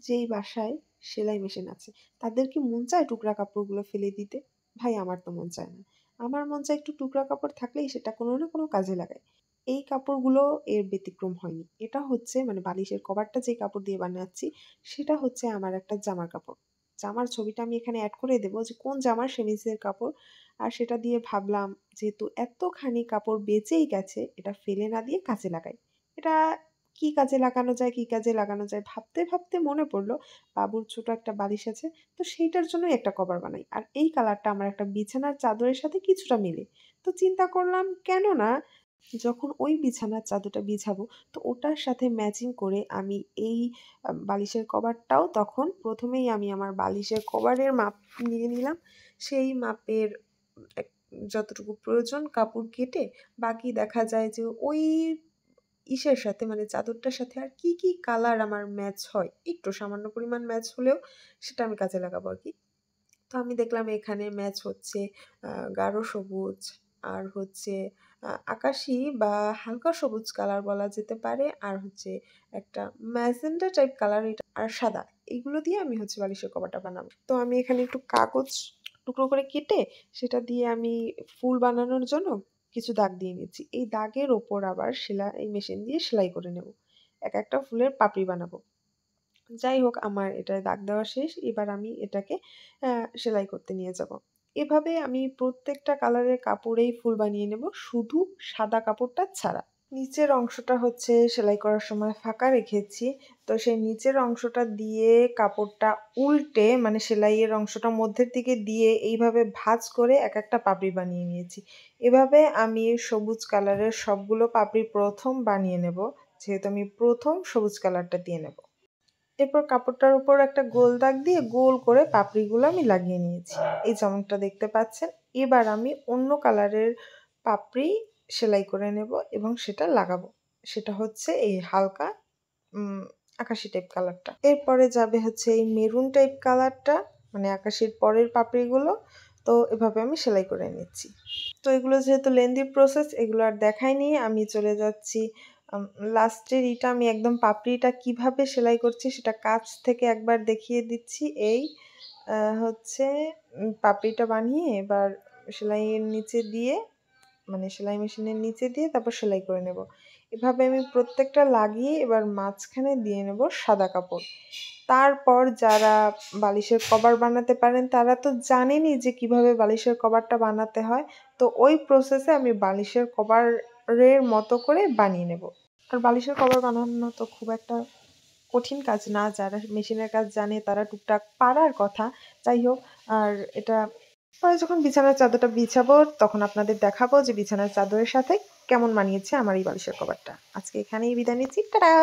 যেই বাসায় সেলাই মেশিন আছে তাদের কি মন চায় টুকরা কাপড়গুলো ফেলে দিতে? ভাই আমার তো মন চায় না। আমার মন চায় একটু টুকরা কাপড় থাকলেই সেটা কোনো না কোনো কাজে লাগাই। এই কাপড়গুলো এর ব্যতিক্রম হয়নি। এটা হচ্ছে মানে বালিশের কভারটা যে কাপড় দিয়ে বানাচ্ছি সেটা হচ্ছে আমার একটা জামার কাপড়। জামার ছবিটা আমি এখানে এড করে দেব যে কোন জামার সেমিজের কাপড়। আর সেটা দিয়ে ভাবলাম যেহেতু এতখানি কাপড় বেঁচেই গেছে এটা ফেলে না দিয়ে কাজে লাগাই। এটা কি কাজে লাগানো যায়, কি কাজে লাগানো যায় ভাবতে, ভাবতে মনে পড়ল বাবুর ছোট একটা বালিশ আছে। তো সেইটার জন্যই একটা কভার বানাই। আর এই কালারটা আমার একটা বিছানার চাদরের সাথে কিছুটা মেলে। তো চিন্তা করলাম কেন না যখন ওই বিছানার চাদরটা বিছাবো তো ওটার সাথে ম্যাচিং করে আমি এই বালিশের কভারটাও তখন ১ম এই আমি আমার বালিশের কভারের মাপ নিয়ে নিলাম। সেই মাপের এক যতটুকু প্রয়োজন কাপড় কেটে বাকি দেখা যায় যে ওই ইসের সাথে মানে চাদরটার সাথে আর কি, কি কালার আমার ম্যাচ হয়, একটু সামান্য পরিমাণ ম্যাচ হলেও সেটা আমি কাজে লাগাবো আরকি। তো আমি দেখলাম এখানে ম্যাচ হচ্ছে গাঢ় সবুজ আর হচ্ছে আকাশি বা হালকা সবুজ কালার বলা যেতে পারে। আর হচ্ছে একটা ম্যাজেন্টা টাইপ কালার এটা আর সাদা। এগুলো দিয়ে আমি হচ্ছে বালিশের কভারটা বানাবো। তো আমি এখানে একটু কাগজ টুকরো করে কেটে সেটা দিয়ে আমি ফুল বানানোর জন্য কিছু দাগ দিয়ে নিচ্ছি। এই দাগের ওপর আবার সেলাই মেশিন দিয়ে সেলাই করে নেব। একটা ফুলের পাপড়ি বানাবো। যাই হোক আমার এটায় দাগ দেওয়া শেষ। এবার আমি এটাকে সেলাই করতে নিয়ে যাব। এভাবে আমি প্রত্যেকটা কালারের কাপড়েই ফুল বানিয়ে নেব, শুধু সাদা কাপড়টা ছাড়া। নিচের অংশটা হচ্ছে সেলাই করার সময় ফাঁকা রেখেছি। তো সেই নিচের অংশটা দিয়ে কাপড়টা উল্টে মানে সেলাইয়ের অংশটা মধ্যের দিকে দিয়ে এইভাবে ভাঁজ করে একটা পাপড়ি বানিয়ে নিয়েছি। এভাবে আমি সবুজ কালারের সবগুলো পাপড়ি ১ম বানিয়ে নেব। যেহেতু আমি ১ম সবুজ কালারটা দিয়ে নেব। এরপর কাপড়টার উপর একটা গোল দাগ দিয়ে গোল করে পাপড়িগুলো আমি লাগিয়ে নিয়েছি। এই যেমনটা দেখতে পাচ্ছেন। এবার আমি অন্য কালারের পাপড়ি সেলাই করে নেব এবং সেটা লাগাবো। সেটা হচ্ছে এই হালকা উম আকাশি টাইপ কালারটা। এরপরে যাবে হচ্ছে এই মেরুন টাইপ কালারটা মানে আকাশির পরের পাপড়িগুলো। তো এভাবে আমি সেলাই করে নিচ্ছি। তো এগুলো যেহেতু লেন্দি প্রসেস এগুলো আর দেখাইনি। আমি চলে যাচ্ছি লাস্টের ইটা আমি একদম পাপড়িটা কিভাবে সেলাই করছি সেটা কাছ থেকে একবার দেখিয়ে দিচ্ছি। এই হচ্ছে পাপড়িটা বানিয়ে এবার সেলাইয়ের নিচে দিয়ে মানে সেলাই মেশিনের নিচে দিয়ে তারপর সেলাই করে নেব। এভাবে আমি প্রত্যেকটা লাগিয়ে এবার মাঝখানে দিয়ে নেব সাদা কাপড়। তারপর যারা বালিশের কভার বানাতে পারেন তারা তো জানেনই যে কিভাবে বালিশের কভারটা বানাতে হয়। তো ওই প্রসেসে আমি বালিশের কভারের মতো করে বানিয়ে নেব। আর বালিশের কভার বানানো তো খুব একটা কঠিন কাজ না। যারা মেশিনের কাজ জানে তারা টুকটাক পারার কথা। যাই হোক আর এটা পরে যখন বিছানার চাদরটা বিছাবো তখন আপনাদের দেখাবো যে বিছানার চাদরের সাথে কেমন মানিয়েছে আমার এই বালিশের কভারটা। আজকে এখানেই বিদায় নিচ্ছি। টাটা!